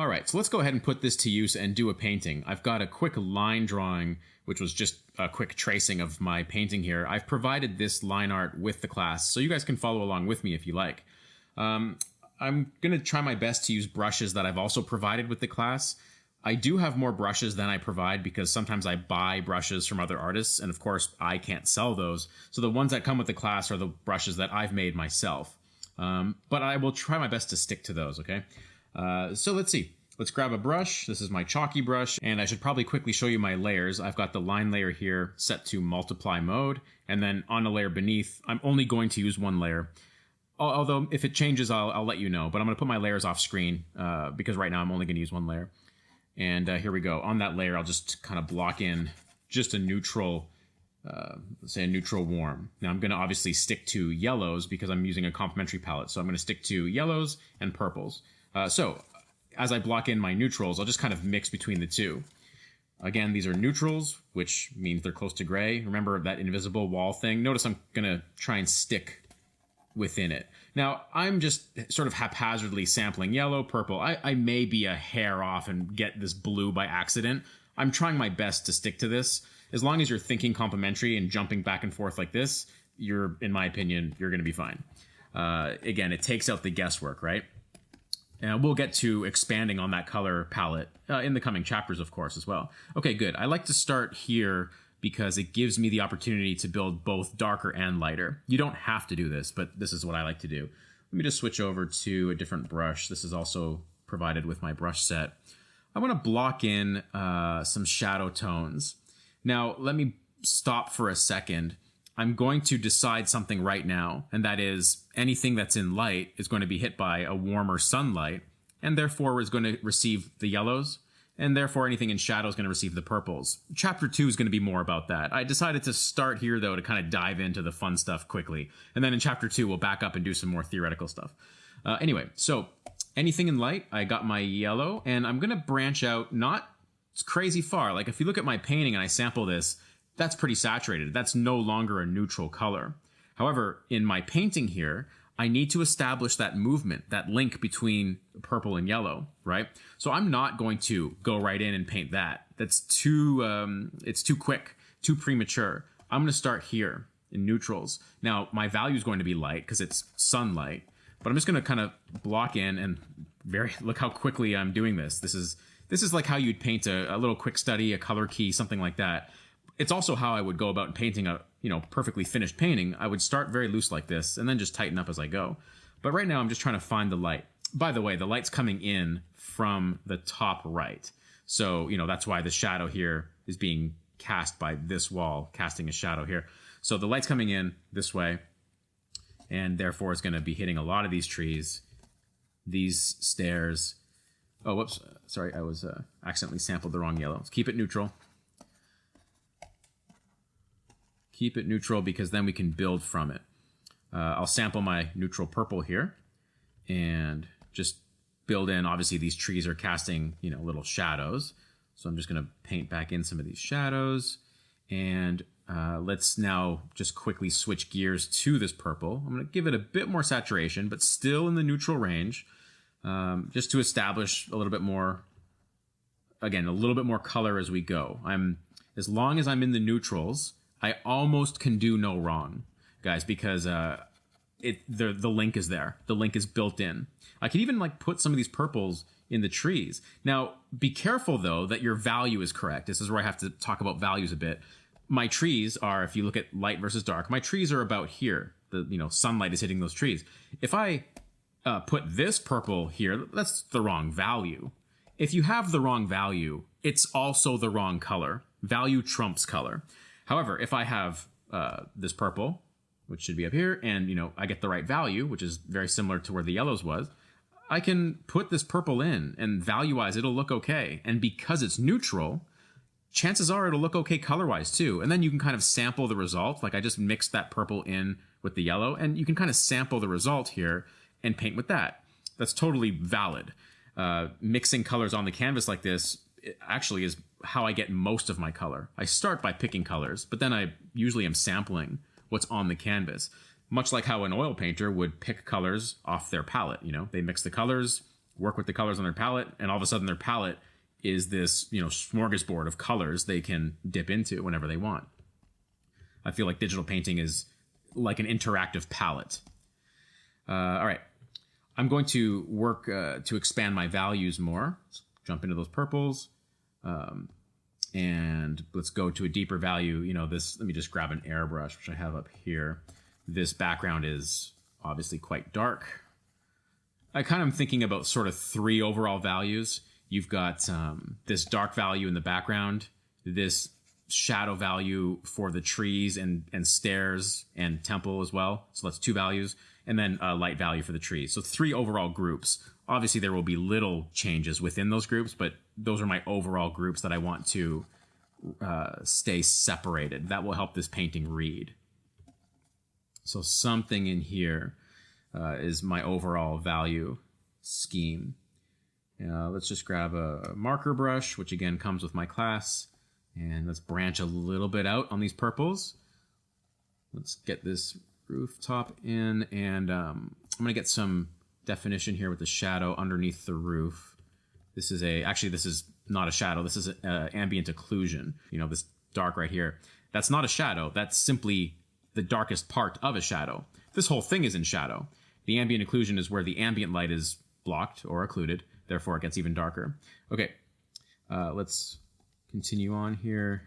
All right, so let's go ahead and put this to use and do a painting. I've got a quick line drawing, which was just a quick tracing of my painting here. I've provided this line art with the class, so you guys can follow along with me if you like. I'm going to try my best to use brushes that I've also provided with the class. I do have more brushes than I provide because sometimes I buy brushes from other artists, and of course I can't sell those. So the ones that come with the class are the brushes that I've made myself. But I will try my best to stick to those, okay? So let's see. Let's grab a brush. This is my chalky brush, and I should probably quickly show you my layers. I've got the line layer here set to multiply mode, and then on a layer beneath, I'm only going to use one layer. Although if it changes, I'll let you know, but I'm going to put my layers off screen because right now I'm only going to use one layer. And here we go. On that layer, I'll just kind of block in just a neutral, let's say a neutral warm. Now I'm going to obviously stick to yellows because I'm using a complementary palette. So I'm going to stick to yellows and purples. So as I block in my neutrals, I'll just kind of mix between the two. Again, these are neutrals, which means they're close to gray. Remember that invisible wall thing? Notice I'm going to try and stick within it. Now, I'm just sort of haphazardly sampling yellow, purple. I may be a hair off and get this blue by accident. I'm trying my best to stick to this. As long as you're thinking complementary and jumping back and forth like this, in my opinion, you're going to be fine. Again, it takes out the guesswork, right? And we'll get to expanding on that color palette in the coming chapters, of course, as well. Okay, good. I like to start here because it gives me the opportunity to build both darker and lighter. You don't have to do this, but this is what I like to do. Let me just switch over to a different brush. This is also provided with my brush set. I want to block in some shadow tones. Now, let me stop for a second. I'm going to decide something right now, and that is anything that's in light is going to be hit by a warmer sunlight, and therefore is going to receive the yellows, and therefore anything in shadow is going to receive the purples. Chapter 2 is going to be more about that. I decided to start here, though, to kind of dive into the fun stuff quickly, and then in Chapter 2 we'll back up and do some more theoretical stuff. Anyway, so anything in light, I got my yellow, and I'm going to branch out not crazy far. Like if you look at my painting and I sample this, that's pretty saturated. That's no longer a neutral color. However, in my painting here, I need to establish that movement, that link between purple and yellow, right? So I'm not going to go right in and paint that. That's it's too quick, too premature. I'm going to start here in neutrals. Now, my value is going to be light because it's sunlight, but I'm just going to kind of block in and look how quickly I'm doing this. This is like how you'd paint a little quick study, a color key, something like that. It's also how I would go about painting a perfectly finished painting. I would start very loose like this and then just tighten up as I go. But right now I'm just trying to find the light. By the way, the light's coming in from the top right. So, that's why the shadow here is being cast by this wall, casting a shadow here. So the light's coming in this way, and therefore it's going to be hitting a lot of these trees, these stairs. Oh, whoops. Sorry, I was accidentally sampled the wrong yellow. Let's keep it neutral. Keep it neutral because then we can build from it. I'll sample my neutral purple here and just build in. Obviously, these trees are casting, little shadows. So I'm just going to paint back in some of these shadows. And let's now just quickly switch gears to this purple. I'm going to give it a bit more saturation, but still in the neutral range, just to establish a little bit more, again, a little bit more color as we go. As long as I'm in the neutrals, I almost can do no wrong, guys, because the link is there. The link is built in. I can even put some of these purples in the trees. Now, be careful though that your value is correct. This is where I have to talk about values a bit. My trees are, if you look at light versus dark, my trees are about here. The sunlight is hitting those trees. If I put this purple here, that's the wrong value. If you have the wrong value, it's also the wrong color. Value trumps color. However, if I have this purple, which should be up here, and I get the right value, which is very similar to where the yellows was, I can put this purple in, and value-wise, it'll look okay. And because it's neutral, chances are it'll look okay color-wise too. And then you can kind of sample the result. Like I just mixed that purple in with the yellow, and you can kind of sample the result here and paint with that. That's totally valid. Mixing colors on the canvas like this actually is how I get most of my color. I start by picking colors, but then I usually am sampling what's on the canvas. Much like how an oil painter would pick colors off their palette. They mix the colors, work with the colors on their palette, and all of a sudden their palette is this, smorgasbord of colors they can dip into whenever they want. I feel like digital painting is like an interactive palette. All right. I'm going to work to expand my values more. Let's jump into those purples. And let's go to a deeper value. Let me just grab an airbrush, which I have up here. This background is obviously quite dark. I kind of am thinking about sort of 3 overall values. You've got this dark value in the background, this shadow value for the trees and stairs and temple as well. So that's 2 values. And then a light value for the trees. So 3 overall groups. Obviously, there will be little changes within those groups, but those are my overall groups that I want to stay separated. That will help this painting read. So something in here is my overall value scheme. Let's just grab a marker brush, which again comes with my class. And let's branch a little bit out on these purples. Let's get this rooftop in, and I'm going to get some definition here with the shadow underneath the roof. This is not a shadow. This is ambient occlusion. This dark right here. That's not a shadow. That's simply the darkest part of a shadow. This whole thing is in shadow. The ambient occlusion is where the ambient light is blocked or occluded. Therefore, it gets even darker. Okay, let's continue on here.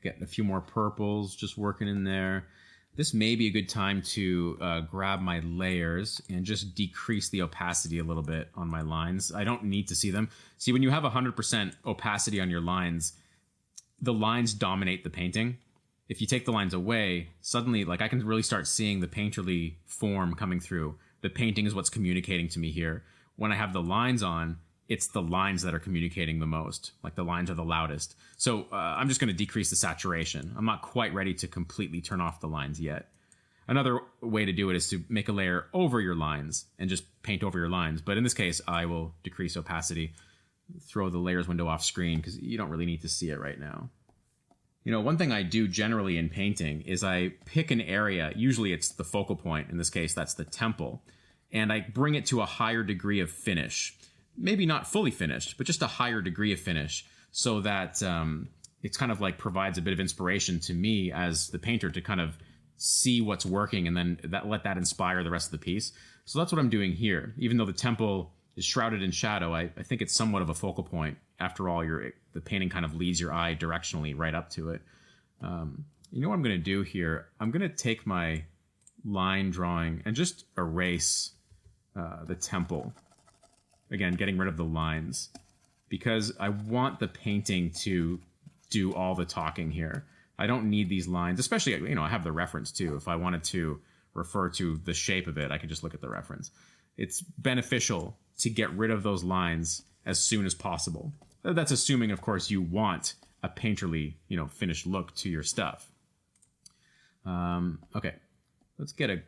Get a few more purples just working in there. This may be a good time to grab my layers and just decrease the opacity a little bit on my lines. I don't need to see them. See, when you have 100% opacity on your lines, the lines dominate the painting. If you take the lines away, suddenly, I can really start seeing the painterly form coming through. The painting is what's communicating to me here. When I have the lines on, it's the lines that are communicating the most. The lines are the loudest. So I'm just going to decrease the saturation. I'm not quite ready to completely turn off the lines yet. Another way to do it is to make a layer over your lines and just paint over your lines. But in this case, I will decrease opacity, throw the layers window off screen because you don't really need to see it right now. One thing I do generally in painting is I pick an area. Usually it's the focal point. In this case, that's the temple. And I bring it to a higher degree of finish. Maybe not fully finished, but just a higher degree of finish, so that it's kind of provides a bit of inspiration to me as the painter to kind of see what's working and then let that inspire the rest of the piece. So that's what I'm doing here. Even though the temple is shrouded in shadow, I think it's somewhat of a focal point. After all, the painting kind of leads your eye directionally right up to it. You know what I'm going to do here? I'm going to take my line drawing and just erase the temple. Again, getting rid of the lines, because I want the painting to do all the talking here. I don't need these lines, especially, I have the reference too. If I wanted to refer to the shape of it, I could just look at the reference. It's beneficial to get rid of those lines as soon as possible. That's assuming, of course, you want a painterly, finished look to your stuff. Okay, let's get a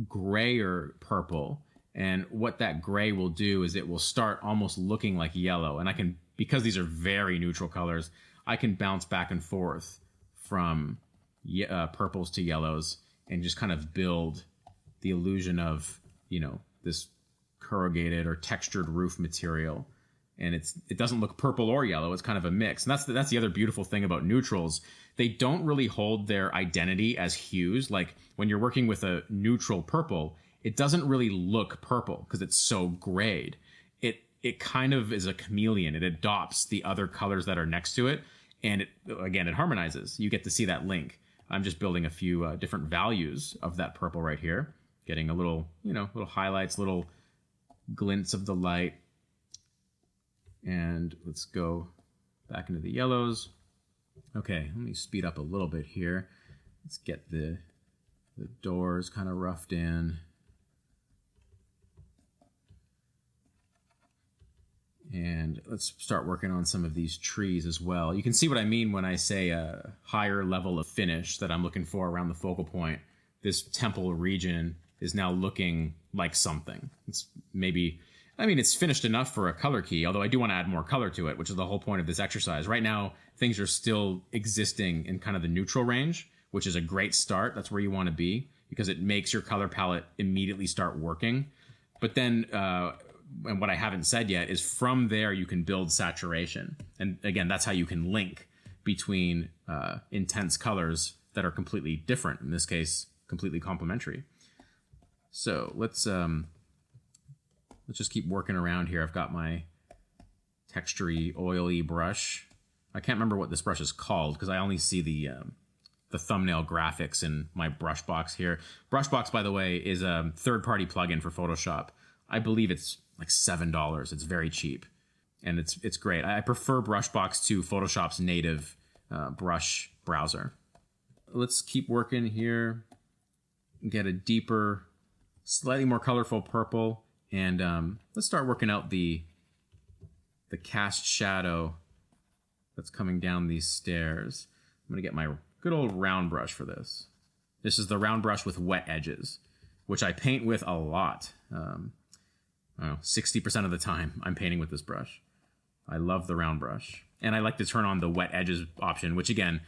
grayer purple. And what that gray will do is it will start almost looking like yellow. And because these are very neutral colors, I can bounce back and forth from purples to yellows and just kind of build the illusion of, this corrugated or textured roof material. And it doesn't look purple or yellow. It's kind of a mix. And that's the other beautiful thing about neutrals. They don't really hold their identity as hues. Like when you're working with a neutral purple, it doesn't really look purple because it's so grayed. It kind of is a chameleon. It adopts the other colors that are next to it. And it harmonizes. You get to see that link. I'm just building a few different values of that purple right here. Getting a little, little highlights, little glints of the light. And let's go back into the yellows. Okay, let me speed up a little bit here. Let's get the doors kind of roughed in. And let's start working on some of these trees as well. You can see what I mean when I say a higher level of finish that I'm looking for around the focal point. This temple region is now looking like something. It's finished enough for a color key, although I do want to add more color to it, which is the whole point of this exercise. Right now, things are still existing in kind of the neutral range, which is a great start. That's where you want to be because it makes your color palette immediately start working. But then and what I haven't said yet is from there you can build saturation. And again, that's how you can link between intense colors that are completely different, in this case, completely complementary. So let's just keep working around here. I've got my textury, oily brush. I can't remember what this brush is called because I only see the thumbnail graphics in my Brushbox here. Brushbox, by the way, is a third-party plugin for Photoshop. I believe it's like $7. It's very cheap, and it's great. I prefer Brushbox to Photoshop's native brush browser. Let's keep working here. Get a deeper, slightly more colorful purple, and let's start working out the cast shadow that's coming down these stairs. I'm gonna get my good old round brush for this. This is the round brush with wet edges, which I paint with a lot. I don't know, 60% of the time I'm painting with this brush. I love the round brush. And I like to turn on the wet edges option, which again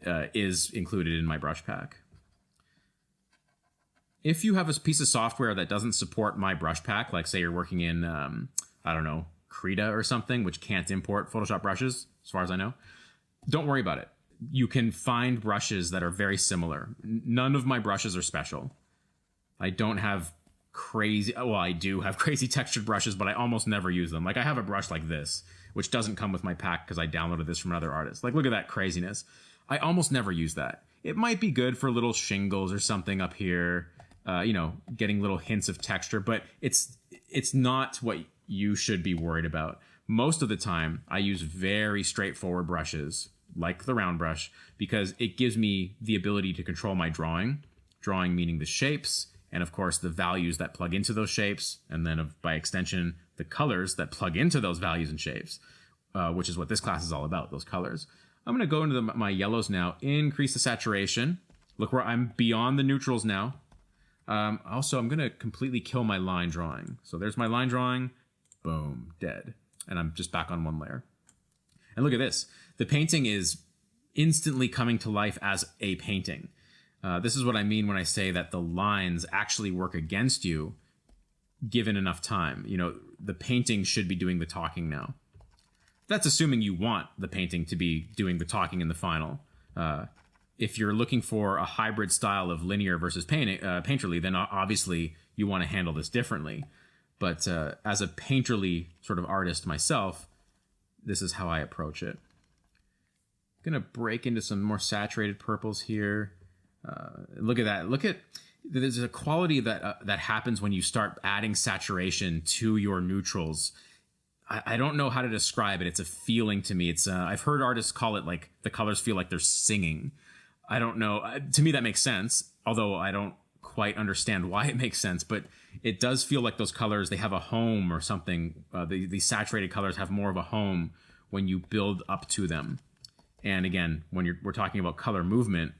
is included in my brush pack. If you have a piece of software that doesn't support my brush pack, like say you're working in, I don't know, Krita or something, which can't import Photoshop brushes, as far as I know, don't worry about it. You can find brushes that are very similar. None of my brushes are special. I don't have crazy, well, I do have crazy textured brushes, but I almost never use them. Like I have a brush like this, which doesn't come with my pack because I downloaded this from another artist. Like, look at that craziness. I almost never use that. It might be good for little shingles or something up here, you know, getting little hints of texture, but it's not what you should be worried about. Most of the time, I use very straightforward brushes, like the round brush, because it gives me the ability to control my drawing meaning the shapes, and of course the values that plug into those shapes, and then by extension, the colors that plug into those values and shapes, which is what this class is all about, those colors. I'm going to go into my yellows now, increase the saturation. Look where I'm beyond the neutrals now. Also, I'm going to completely kill my line drawing. So there's my line drawing, boom, dead. And I'm just back on one layer. And look at this. The painting is instantly coming to life as a painting. This is what I mean when I say that the lines actually work against you given enough time. You know, the painting should be doing the talking now. That's assuming you want the painting to be doing the talking in the final. If you're looking for a hybrid style of linear versus painterly, then obviously you want to handle this differently. But as a painterly sort of artist myself, this is how I approach it. I'm going to break into some more saturated purples here. Look at that. Look at, there's a quality that happens when you start adding saturation to your neutrals. I don't know how to describe it. It's a feeling to me. It's I've heard artists call it like the colors feel like they're singing. I don't know. To me, that makes sense, although I don't quite understand why it makes sense. But it does feel like those colors, they have a home or something. These saturated colors have more of a home when you build up to them. And again, when we're talking about color movement,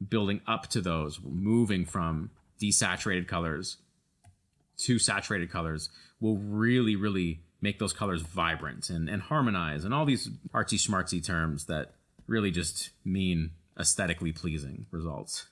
building up to those, moving from desaturated colors to saturated colors will really, really make those colors vibrant and harmonize, and all these artsy schmartsy terms that really just mean aesthetically pleasing results.